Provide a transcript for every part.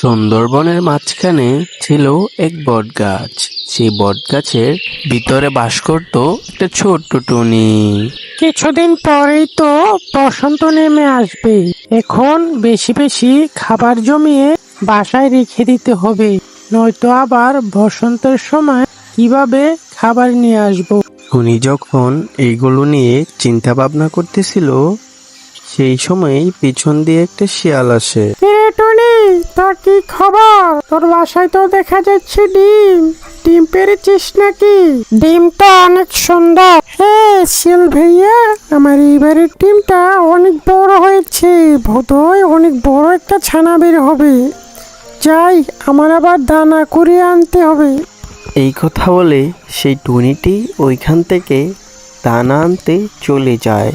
সুন্দরবনের মাঝখানে ছিল এক বটগাছ। সেই বটগাছের ভিতরে বাস করত একটা ছোট্ট টুনি। কিছুদিন পরেই তো বসন্ত নেমে আসবে। এখন বেশি বেশি খাবার জমিয়ে বাসায় রেখে দিতে হবে, নয়তো আবার বসন্তের সময় কিভাবে খাবার নিয়ে আসবো। টুনি যখন এইগুলো নিয়ে চিন্তা ভাবনা করতেছিল, সেই সময়ই পিছন দিয়ে একটা শিয়াল আসে। টনি, তোর কি খবর? তোর বাসায় তো দেখা যাচ্ছে ডিম পেরেছিস নাকি? ডিমটা অনেক সুন্দর। হ্যাঁ শিয়াল ভাইয়া, আমার এইবারের ডিমটা অনেক বড় হয়েছে, বোধহয় অনেক বড় একটা ছানা বের হবে। যাই, আমার আবার দানা করে আনতে হবে। এই কথা বলে সেই টুনিটি ওইখান থেকে দানা আনতে চলে যায়।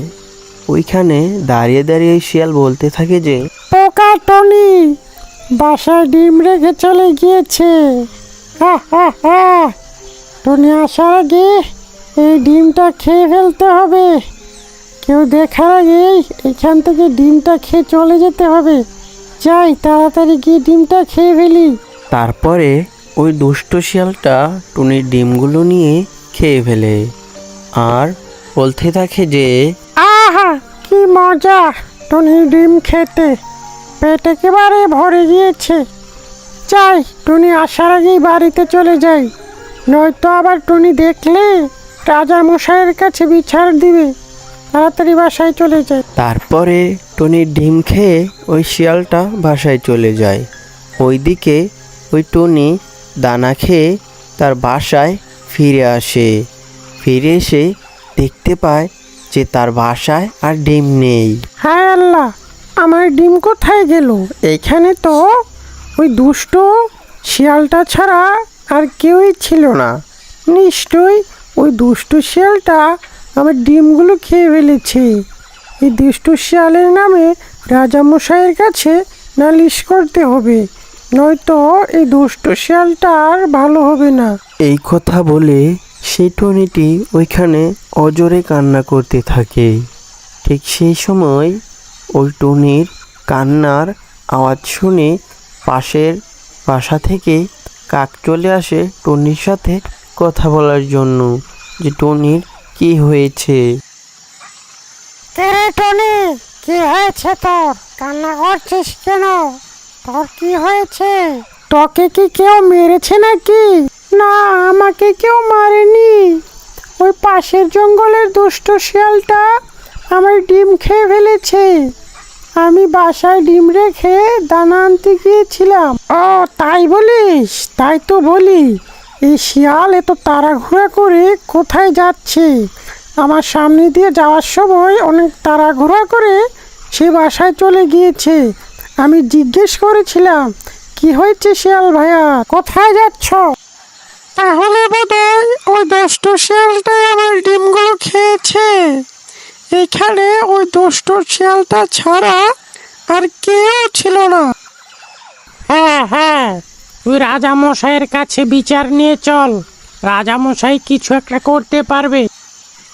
ওইখানে দাঁড়িয়ে দাঁড়িয়ে শিয়াল বলতে থাকে যে, পোকা টনি বাসায় ডিম রেখে চলে গিয়েছে। হা হা হা, টনি আসার আগে এই ডিমটা খেয়ে ফেলতে হবে। কেউ দেখার আগেই এখান থেকে ডিমটা খেয়ে চলে যেতে হবে। যাই, তাড়াতাড়ি গিয়ে ডিমটা খেয়ে ফেলি। তারপরে ওই দুষ্ট শিয়ালটা টুনির ডিমগুলো নিয়ে খেয়ে ফেলে আর বলতে থাকে যে, আহা কি মজা টনির ডিম খেতে, পেট একেবারে ভরে গিয়েছে। যাই, টুনি আসার আগেই বাড়িতে চলে যাই, নয়তো আবার টুনি দেখলে রাজা মশাইয়ের কাছে বিচার দিবে। তাড়াতাড়ি বাসায় চলে যায়। তারপরে টুনির ডিম খেয়ে ওই শিয়ালটা বাসায় চলে যায়। ওইদিকে ওই টুনি দানা খেয়ে তার বাসায় ফিরে আসে। ফিরে এসে দেখতে পায় যে তার বাসায় আর ডিম নেই। হায় আল্লাহ, আমার ডিম কোথায় গেল? এখানে তো ওই দুষ্ট শিয়ালটা ছাড়া আর কেউই ছিল না। নিশ্চয়ই ওই দুষ্ট শিয়ালটা আমার ডিমগুলো খেয়ে ফেলেছে। এই দুষ্ট শিয়ালের নামে রাজামশাইয়ের কাছে নালিশ করতে হবে, নয়তো এই দুষ্ট শিয়ালটা আর ভালো হবে না। এই কথা বলে সেই টুনিটি ওইখানে অজোরে কান্না করতে থাকে। ঠিক সেই সময় ওই টুনির কান্নার আওয়াজ শুনে পাশের বাসা থেকে কাক চলে আসে টুনির সাথে কথা বলার জন্য, যে টুনির কি হয়েছে। কে রে টনি, কি হয়েছে তোর? কান্না করছিস কেন? তোর কি হয়েছে? তোকে কি কেউ মেরেছে নাকি? না, আমাকে কেউ মারেনি। ওই পাশের জঙ্গলের দুষ্ট শিয়ালটা আমার ডিম খেয়ে ফেলেছে। আমি বাসায় ডিম রেখে দানা আনতে গিয়েছিলাম। ও তাই বলিস? তাই তো বলি, এই শিয়াল এত তাড়াহুড়া করে কোথায় যাচ্ছে? আমার সামনে দিয়ে যাওয়ার সময় অনেক তাড়াহুড়া করে সে বাসায় চলে গিয়েছে। আমি জিজ্ঞেস করেছিলাম, কি হয়েছে শিয়াল ভাইয়া, কোথায় যাচ্ছ? তাহলে বোধহয় ওই দুষ্ট শিয়ালটাই আমার ডিমগুলো খেয়েছে। এখানে ওই দুষ্ট শিয়ালটা ছাড়া আর কেউ ছিল না। হ্যাঁ হ্যাঁ, তুই রাজামশাইয়ের কাছে বিচার নিয়ে চল, রাজামশাই কিছু একটা করতে পারবে।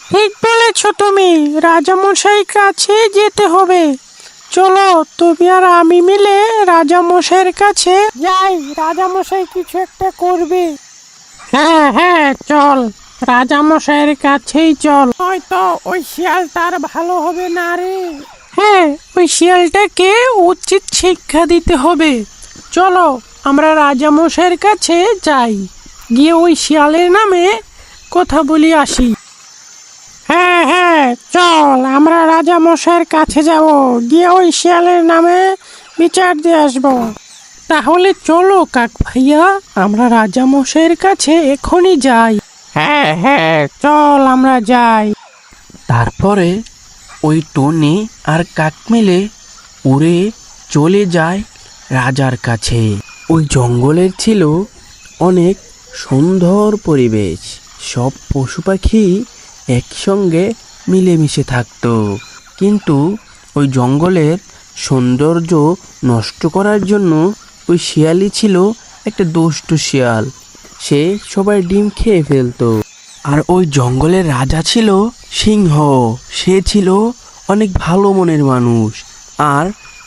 ঠিক বলেছ তুমি, রাজামশাই কাছে যেতে হবে। চলো, তুমি আর আমি মিলে রাজামশাইয়ের কাছে যাই, রাজামশাই কিছু একটা করবে। হ্যাঁ হ্যাঁ চল, রাজামশাইয়ের কাছেই চল, হয়তো ওই শিয়ালটার ভালো হবে না রে। হ্যাঁ, ওই শিয়ালটাকে উচিত শিক্ষা দিতে হবে। চলো আমরা রাজামশাইয়ের কাছে যাই, গিয়ে ওই শিয়ালের নামে কথা বলি আসি। হ্যাঁ হ্যাঁ চল, আমরা রাজামশাইয়ের কাছে যাব, গিয়ে ওই শিয়ালের নামে বিচার দিয়ে আসবো। তাহলে চলো কাক ভাইয়া, আমরা রাজামশাইয়ের কাছে এখনই যাই। হ্যাঁ হ্যাঁ চল, আমরা যাই। তারপরে ওই টুনি আর কাক মিলে উড়ে চলে যায় রাজার কাছে। ওই জঙ্গলের ছিল অনেক সুন্দর পরিবেশ, সব পশু পাখি একসঙ্গে মিলেমিশে থাকতো। কিন্তু ওই জঙ্গলের সৌন্দর্য নষ্ট করার জন্য ওই শিয়ালই ছিল একটা দুষ্ট শিয়াল। সে সবাই ডিম খেয়ে ফেলতো। আর ওই জঙ্গলের রাজা ছিল সিংহ। সে ছিল অনেক ভালো মনের মানুষ আর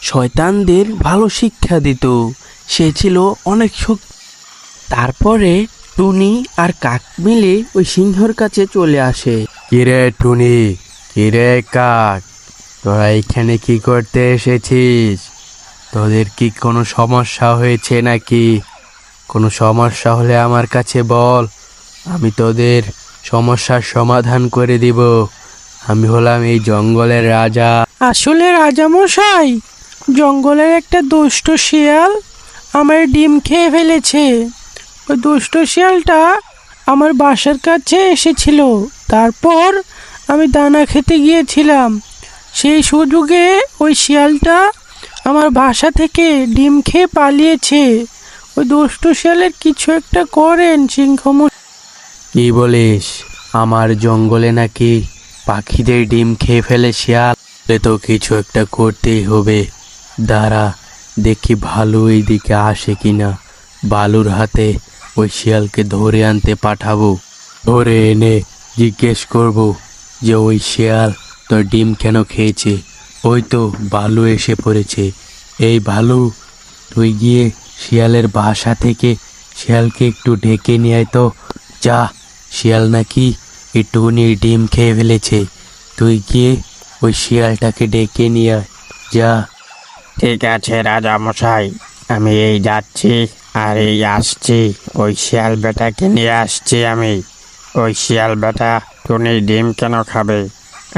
শয়তানদের ভালো শিক্ষা দিত। সে ছিল অনেক শক্তি। তারপরে টুনি আর কাক মিলে ওই সিংহর কাছে চলে আসে। কিরে টুনি, কিরে কাক, তোরা এখানে কি করতে এসেছিস? তোদের কি কোনো সমস্যা হয়েছে নাকি? কোনো সমস্যা হলে আমার কাছে বল, আমি তোদের সমস্যার সমাধান করে দিব। আমি হলাম এই জঙ্গলের রাজা। আসলে রাজামশাই, জঙ্গলের একটা দুষ্ট শিয়াল আমার ডিম খেয়ে ফেলেছে। ওই দুষ্ট শিয়ালটা আমার বাসার কাছে এসেছিল। তারপর আমি দানা খেতে গিয়েছিলাম, সেই সুযোগে ওই শিয়ালটা আমার বাসা থেকে ডিম খেয়ে পালিয়েছে। ওই দুষ্ট শিয়ালের কিছু একটা করেন সিংহমশাই। কি বলিস? আমার জঙ্গলে নাকি পাখিদের ডিম খেয়ে ফেলে শিয়াল? এ তো কিছু একটা করতেই হবে। দাঁড়া, দেখি ভালু এই দিকে আসে কিনা। বালুর হাতে ওই শিয়ালকে ধরে আনতে পাঠাবো। ধরে এনে জিজ্ঞেস করব যে ওই শিয়াল তোর ডিম কেন খেয়েছে। ওই তো বালু এসে পড়েছে। এই ভালু, তুই গিয়ে শিয়ালের বাসা থেকে শিয়ালকে একটু ডেকে নিয়ে আয় তো। যা, শিয়াল নাকি এই টুনির ডিম খেয়ে ফেলেছে। তুই গিয়ে ওই শিয়ালটাকে ডেকে নিয়ে আয়, যা। ঠিক আছে রাজামশাই, আমি এই যাচ্ছি আর এই আসছি। ওই শিয়াল বেটাকে নিয়ে আসছি আমি। ওই শিয়াল বেটা টুনির ডিম কেন খাবে?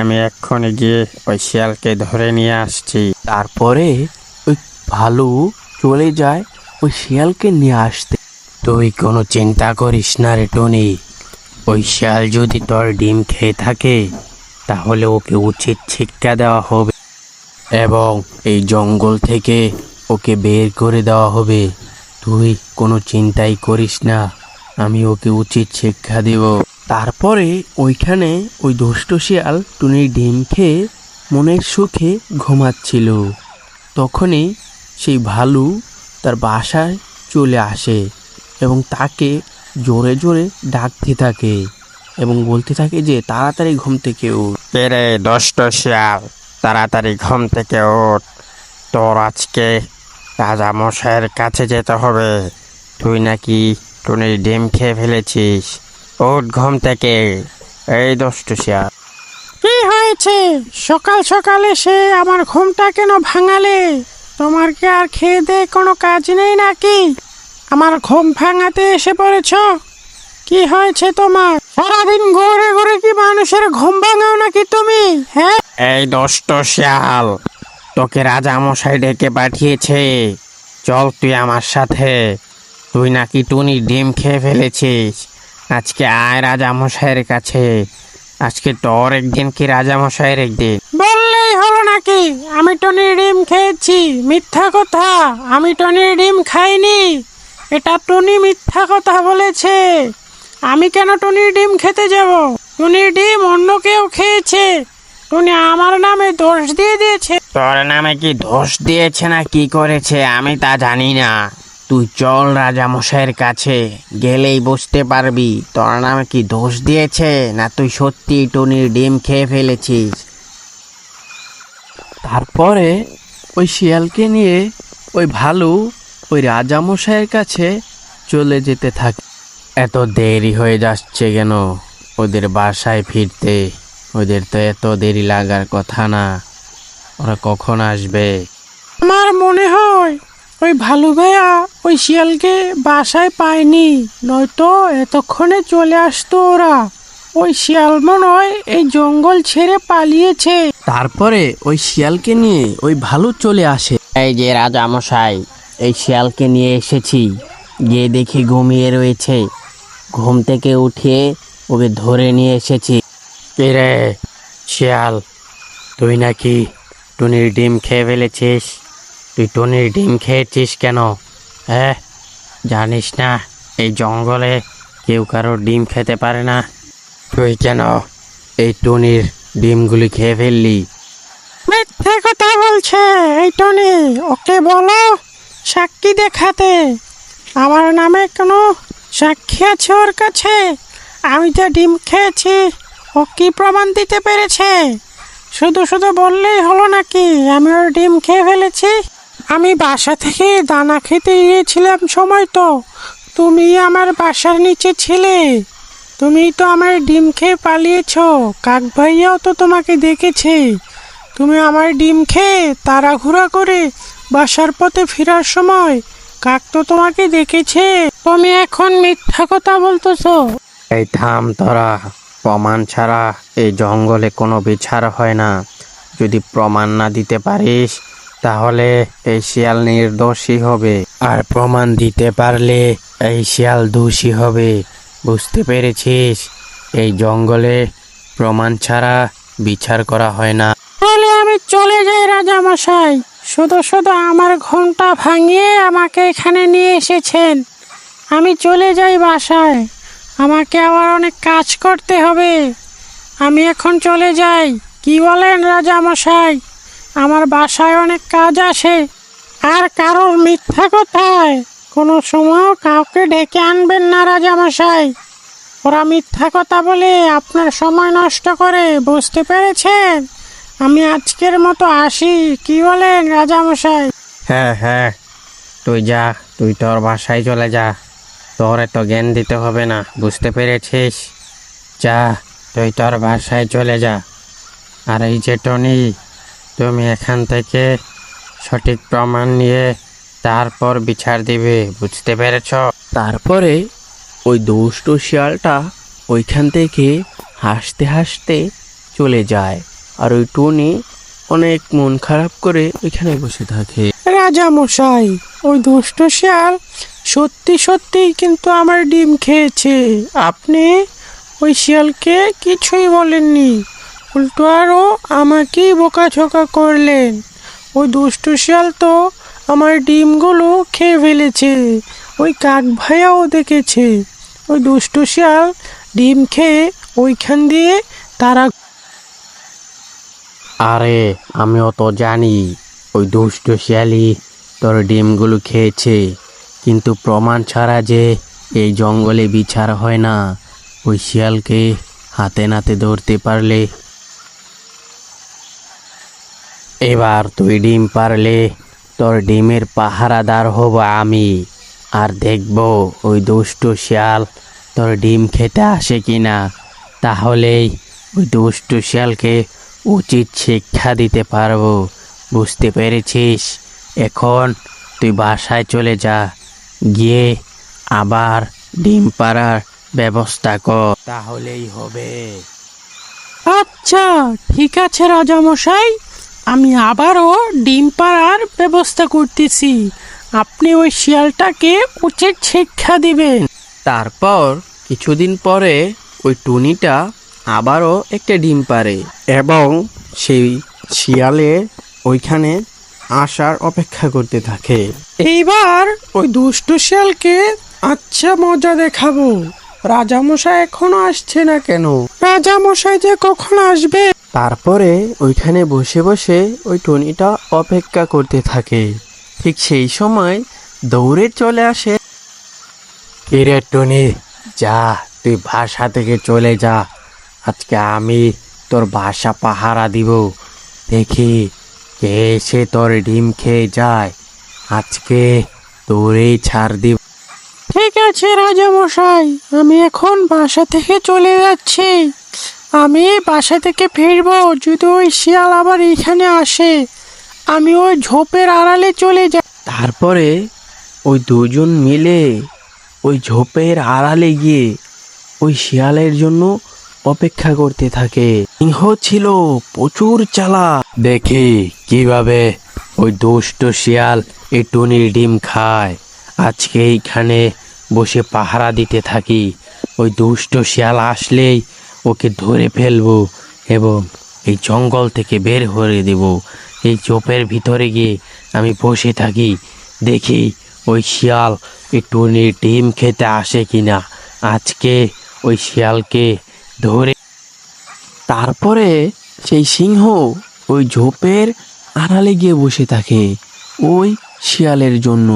আমি এক্ষুনি গিয়ে ওই শিয়ালকে ধরে নিয়ে আসছি। তারপরে ওই ভালু চলে যায় ওই শিয়ালকে নিয়ে আসতে। তুই কোনো চিন্তা করিস না রে টুনি। ওই শিয়াল যদি তোর ডিম খেয়ে থাকে তাহলে ওকে উচিত শিক্ষা দেওয়া হবে এবং এই জঙ্গল থেকে ওকে বের করে দেওয়া হবে। তুই কোনো চিন্তাই করিস না, আমি ওকে উচিত শিক্ষা দেব। তারপরে ওইখানে ওই দুষ্ট শিয়াল টুনির ডিম খেয়ে মনের সুখে ঘুমাচ্ছিল। তখনই সেই ভালু তার বাসায় চলে আসে এবং তাকে জোরে জোরে ডাকতে থাকে এবং বলতে থাকে যে তাড়াতাড়ি ঘুম থেকে উঠ। পেরে দুষ্ট শিয়াল, তাড়াতাড়ি ঘুম থেকে ওঠ। তোর আজকে রাজামশাইয়ের কাছে যেতে হবে। তুই নাকি টুনির ডিম খেয়ে ফেলেছিস। ওঠ ঘুম থেকে। এই দুষ্ট শিয়াল। কি হয়েছে? সকাল সকাল এসে আমার ঘুমটা কেন ভাঙালে? তোমার কি আর খেয়ে দে কোনো কাজ নেই নাকি? আমার ঘুম ভাঙাতে এসে পড়েছ? কি হয়েছে তোমার? সারাদিন ঘুরে ঘুরে কি মানুষের ঘুম ভাঙাও নাকি তুমি? হ্যাঁ, এই দুষ্ট শিয়াল, তোকে রাজামশাই ডেকে পাঠিয়েছে। চল তুই আমার সাথে। তুই নাকি টুনির ডিম খেয়ে ফেলেছিস। আজকে আয় রাজামশাইয়ের কাছে। আজকে তোর একদিন কি রাজামশাইয়ের একদিন। বললেই হলো নাকি আমি টনির ডিম খেয়েছি? মিথ্যা কথা, আমি টনির ডিম খাইনি। এটা টনি মিথ্যা কথা বলেছে। আমি কেন টনির ডিম খেতে যাব? টনির ডিম অন্য কেউ খেয়েছে। টনি আমার নামে দোষ দিয়ে দিয়েছে। তোর নামে কি দোষ দিয়েছে না কি করেছে আমি তা জানি না। তুই চল রাজামশাইয়ের কাছে, গেলেই বুঝতে পারবি তোর নামে কি দোষ দিয়েছে না তুই সত্যি টুনির ডিম খেয়ে ফেলেছিস। তারপরে ওই শিয়ালকে নিয়ে ওই ভালু ওই রাজামশাইয়ের কাছে চলে যেতে থাকে। এত দেরি হয়ে যাচ্ছে কেন ওদের বাসায় ফিরতে? ওদের তো এত দেরি লাগার কথা না। ওরা কখন আসবে? আমার মনে হয় ওই ভালু ভাইয়া ওই শিয়ালকে বাসায় পায়নি, নয়তো এতক্ষণে চলে আসতো ওরা। ওই শিয়াল মনে হয় এই জঙ্গল ছেড়ে পালিয়েছে। তারপরে ওই শিয়ালকে নিয়ে ওই ভালু চলে আসে। এই যে রাজামশাই, এই শিয়ালকে নিয়ে এসেছি। গিয়ে দেখি ঘুমিয়ে রয়েছে। ঘুম থেকে উঠিয়ে ওকে ধরে নিয়ে এসেছি। কিরে শিয়াল, তুই নাকি টুনির ডিম খেয়ে ফেলেছিস? তুই টুনির ডিম খেয়েছিস কেন? হ্যাঁ, জানিস না এই জঙ্গলে কেউ কারোর ডিম খেতে পারে না? তুই কেন এই টুনির ডিমগুলি খেয়ে ফেললি? মিথ্যে কথা বলছে এই টনি। ওকে বলো সাক্ষী দেখাতে। আমার নামে কোনো সাক্ষী আছে ওর কাছে? আমি যে ডিম খেয়েছি ও কি প্রমাণ দিতে পেরেছে? শুধু শুধু বললেই হলো নাকি আমি ওর ডিম খেয়ে ফেলেছি? আমি বাসা থেকে দানা খেতে গিয়েছিলাম সময় তো তুমি আমার বাসার নিচে ছিলে। তুমি তো আমার ডিম খেয়ে পালিয়েছো। কাক ভাইয়াও তো তোমাকে দেখেছে। তুমি আমার ডিম খেয়ে তাড়াহুড়া করে বাসার পথে ফেরার সময় কাক তো তোমাকে দেখেছে। তুমি এখন মিথ্যা কথা বলতেছো। এই থাম তোরা, প্রমাণ ছাড়া এই জঙ্গলে কোনো বিচার হয় না। যদি প্রমাণ না দিতে পারিস তাহলে এই শিয়াল নির্দোষী হবে, আর প্রমাণ দিতে পারলে এই শিয়াল দোষী হবে। বুঝতে পেরেছিস? এই জঙ্গলে প্রমাণ ছাড়া বিচার করা হয় না। তাহলে আমি চলে যাই রাজামশাই। শুধু শুধু আমার ঘুমটা ভাঙিয়ে আমাকে এখানে নিয়ে এসেছেন। আমি চলে যাই বাসায়। আমাকে আবার অনেক কাজ করতে হবে। আমি এখন চলে যাই। কি বলেন রাজামশাই? আমার বাসায় অনেক কাজ আসে। আর কারোর মিথ্যা কথায় কোনো সময় কাউকে ডেকে আনবেন না রাজামশাই। ওরা মিথ্যা কথা বলে আপনার সময় নষ্ট করে। বুঝতে পেরেছেন? আমি আজকের মতো আসি। কি বলেন রাজামশাই? হ্যাঁ হ্যাঁ, তুই যা, তুই তোর বাসায় চলে যা। তোর এত জ্ঞান দিতে হবে না। বুঝতে পেরেছিস? যা, তুই তোর বাসায় চলে যা। আর এই যে টনি, তুমি এখান থেকে সঠিক প্রমাণ নিয়ে তারপর বিচার দিবে। বুঝতে পেরেছ? তারপরে ওই দুষ্ট শিয়ালটা ওইখান থেকে হাসতে হাসতে চলে যায়। আর ওই টুনি অনেক মন খারাপ করে ওইখানে বসে থাকে। রাজামশাই, ওই দুষ্ট শিয়াল সত্যি সত্যিই কিন্তু আমার ডিম খেয়েছে। আপনি ওই শিয়ালকে কিছুই বলেননি, উল্টো আরও আমাকেই বোকাঝোকা করলেন। ওই দুষ্ট শিয়াল তো আমার ডিমগুলো খেয়ে ফেলেছে। ওই কাক ভাইয়াও দেখেছে। ওই দুষ্ট শিয়াল ডিম খেয়ে ওইখান দিয়ে তারা। আরে আমিও তো জানি ওই দুষ্ট শিয়ালি তোর ডিমগুলো খেয়েছে, কিন্তু প্রমাণ ছাড়া যে এই জঙ্গলে বিচার হয় না। ওই শিয়ালকে হাতে নাতে ধরতে পারলে, এবার তুই ডিম পারলে তোর ডিমের পাহারাদার হব আমি। আর দেখব ওই দুষ্ট শিয়াল তোর ডিম খেতে আসে কিনা। তাহলেই ওই দুষ্ট শিয়ালকে উচিত শিক্ষা দিতে পারবো। বুঝতে পেরেছিস? এখন তুই বাসায় চলে যা, গিয়ে আবার ডিম পাড়ার ব্যবস্থা কর, তাহলেই হবে। আচ্ছা ঠিক আছে রাজামশাই, আমি আবারও ডিম পাড়ার ব্যবস্থা করতেছি। আপনি ওই শিয়ালটাকে উচিত শিক্ষা দিবেন। তারপর কিছুদিন পরে ওই টুনিটা আবারও একটা ডিম পাড়ে এবং সেই শিয়ালে ওইখানে আসার অপেক্ষা করতে থাকে। এইবার ওই দুষ্ট শিয়ালকে আচ্ছা মজা দেখাবো। রাজামশাই এখনো আসছে না কেন? রাজামশাই যে কখন আসবে? তারপরে ওইখানে বসে বসে ওই টুনিটা অপেক্ষা করতে থাকে। ঠিক সেই সময় দৌড়ে চলে আসে। কিরে টনি, যা, তুই বাসা থেকে চলে যা। আজকে আমি তোর বাসা পাহারা দিব। দেখি কে এসে তোর ডিম খেয়ে যায়। আজকে তোরেই ছাড় দিব। ঠিক আছে রাজামশাই, আমি এখন বাসা থেকে চলে যাচ্ছি। আমি বাসা থেকে ফিরবো যদি ওই শিয়াল আবার এখানে আসে। আমি ওই ঝোপের আড়ালে চলে যাই। তারপরে ওই দুজন মিলে ওই ঝোপের আড়ালে গিয়ে ওই শিয়ালের জন্য অপেক্ষা করতে থাকে। সিংহ ছিল প্রচুর চালাক। দেখি কিভাবে ওই দুষ্ট শিয়াল এই টুনির ডিম খায়। আজকে এইখানে বসে পাহারা দিতে থাকি। ওই দুষ্ট শিয়াল আসলেই ওকে ধরে ফেলবো এবং এই জঙ্গল থেকে বের করে দেব। এই চোপের ভিতরে গিয়ে আমি বসে থাকি, দেখি ওই শিয়াল এই টুনির ডিম খেতে আসে কিনা। আজকে ওই শিয়ালকে ধরে। তারপরে সেই সিংহ ওই ঝোপের আড়ালে গিয়ে বসে থাকে ওই শিয়ালের জন্য।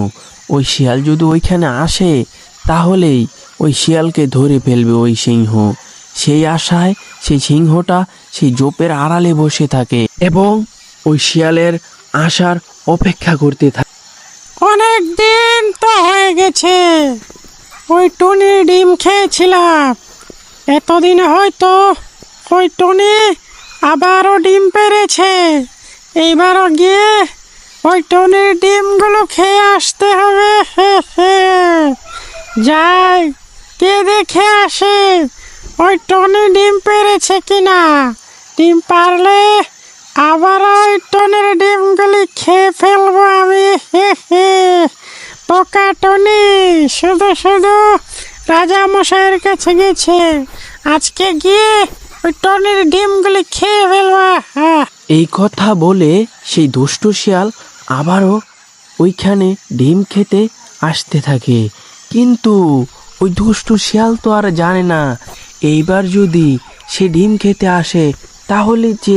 ওই শিয়াল যদি ওইখানে আসে তাহলেই ওই শিয়ালকে ধরে ফেলবে ওই সিংহ। সেই আশায় সেই সিংহটা সেই ঝোপের আড়ালে বসে থাকে এবং ওই শিয়ালের আসার অপেক্ষা করতে থাকে। অনেক দিন তো হয়ে গেছে ওই টুনির ডিম খেয়েছিলাম। এতদিনে হয়তো ওই টুনি আবারও ডিম পেড়েছে। এইবারও গিয়ে ওই টুনির ডিমগুলো খেয়ে আসতে হবে। যাই, কে দেখে আসে ওই টনি ডিম পেড়েছে কিনা। ডিম পারলে আবার ওই টনির ডিমগুলি খেয়ে ফেলবো আমি। পোকা টনি শুধু শুধু রাজা মশাইয়ের কাছে গেছে, আজকে গিয়ে ওই টনির ডিমগুলি খেয়ে ফেলবো। এই কথা বলে সেই দুষ্ট শিয়াল আবারও ওইখানে ডিম খেতে আসতে থাকে। কিন্তু ওই দুষ্ট শিয়াল তো আর জানে না এইবার যদি সে ডিম খেতে আসে তাহলে যে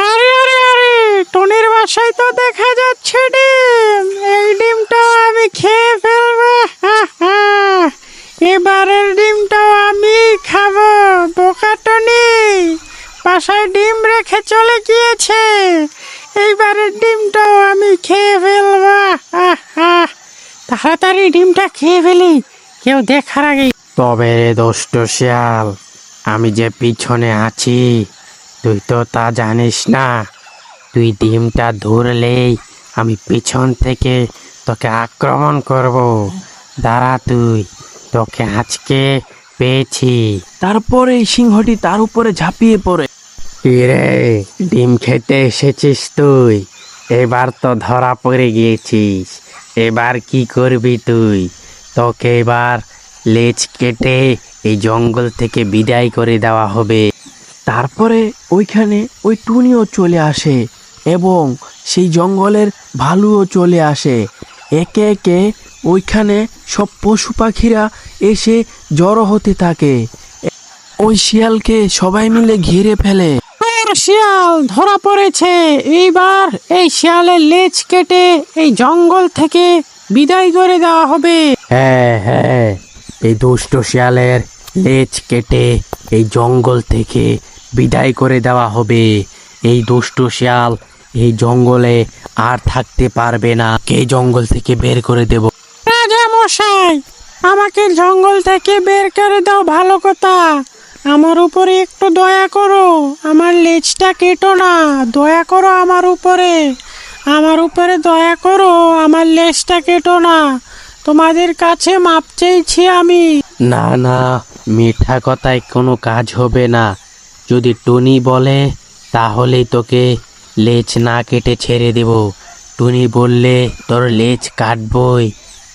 আরে আরে আরে, টনির বাসায় তো দেখা যাচ্ছে ডিম। এই ডিমটাও আমি খেয়ে ফেলবো। এবারের ডিমটাও আমি খাবো। বোকা টনি বাসায় ডিম রেখে চলে গিয়েছে, এইবারের ডিমটাও আমি খেয়ে ফেলবো। তাড়াতাড়ি ডিমটা খেয়ে ফেলি, কেউ দেখার আগে। তবে রে দুষ্ট শিয়াল, আমি যে পিছনে আছি তুই তো তা জানিস না। তুই ডিমটা ধরলেই আমি পিছন থেকে তোকে আক্রমণ করব। দাঁড়া তুই, তোকে আজকে পেয়েছি। তারপরে এই সিংহটি তার উপরে ঝাঁপিয়ে পড়ে। রে, ডিম খেতে এসেছিস তুই? এবার তো ধরা পড়ে গিয়েছিস। এবার কি করবি তুই? তোকে এবার লেজ কেটে এই জঙ্গল থেকে বিদায় করে দেওয়া হবে। তারপরে ওইখানে ওই টুনিও চলে আসে এবং সেই জঙ্গলের ভালুও চলে আসে। একে একে ওইখানে সব পশু পাখিরা এসে জড়ো হতে থাকে। ওই শিয়ালকে সবাই মিলে ঘিরে ফেলে। শিয়াল ধরা পড়েছে। এইবার এই শিয়ালের লেজ কেটে এই জঙ্গল থেকে বিদায় করে দেওয়া হবে। হ্যাঁ হ্যাঁ, এই দুষ্ট শিয়ালের লেজ কেটে এই জঙ্গল থেকে বিদায় করে দেওয়া হবে। এই দুষ্ট শিয়াল এই জঙ্গলে আর থাকতে পারবে না। এই জঙ্গল থেকে বের করে দেব। রাজা মশাই, আমাকে জঙ্গল থেকে বের করে দাও, ভালো কথা। আমার উপরে একটু দয়া করো, আমার লেজটা কেটো না। দয়া করো আমার উপরে দয়া করো, আমার লেজটা কেটো না। তোমাদের কাছে মাপ চেয়েছি আমি। না না, মিঠা কথায় কোনো কাজ হবে না। যদি টুনি বলে তাহলেই তোকে লেজ না কেটে ছেড়ে দেব। টুনি বললে তোর লেজ কাটবই।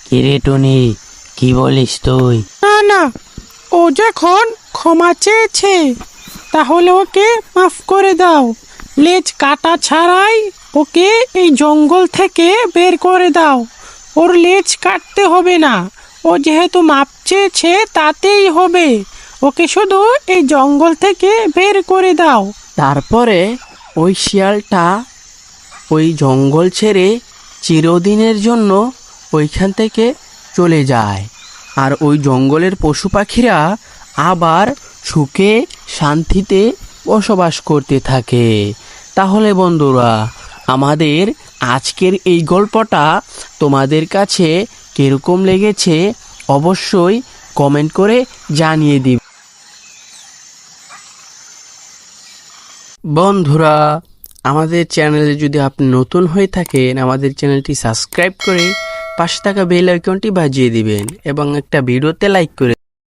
কিরে টুনি, কি বলিস তুই? না না, ও যখন ক্ষমা চেয়েছে তাহলে ওকে মাফ করে দাও। লেজ কাটা ছাড়াই ওকে এই জঙ্গল থেকে বের করে দাও। ওর লেজ কাটতে হবে না, ও যেহেতু মাপ চেয়েছে তাতেই হবে। ওকে শুধু এই জঙ্গল থেকে বের করে দাও। তারপরে ওই শিয়ালটা ওই জঙ্গল ছেড়ে চিরদিনের জন্য ওইখান থেকে চলে যায়। আর ওই জঙ্গলের পশু পাখিরা আবার সুখে শান্তিতে বসবাস করতে থাকে। তাহলে বন্ধুরা, আমাদের আজকের এই গল্পটা তোমাদের কাছে কিরকম লেগেছে অবশ্যই কমেন্ট করে জানিয়ে দিবে। বন্ধুরা, আমাদের চ্যানেলে যদি আপনি নতুন হয়ে থাকেন, আমাদের চ্যানেলটি সাবস্ক্রাইব করে পাশে থাকা বেল আইকনটি বাজিয়ে দিবেন এবং একটা ভিডিওতে লাইক করে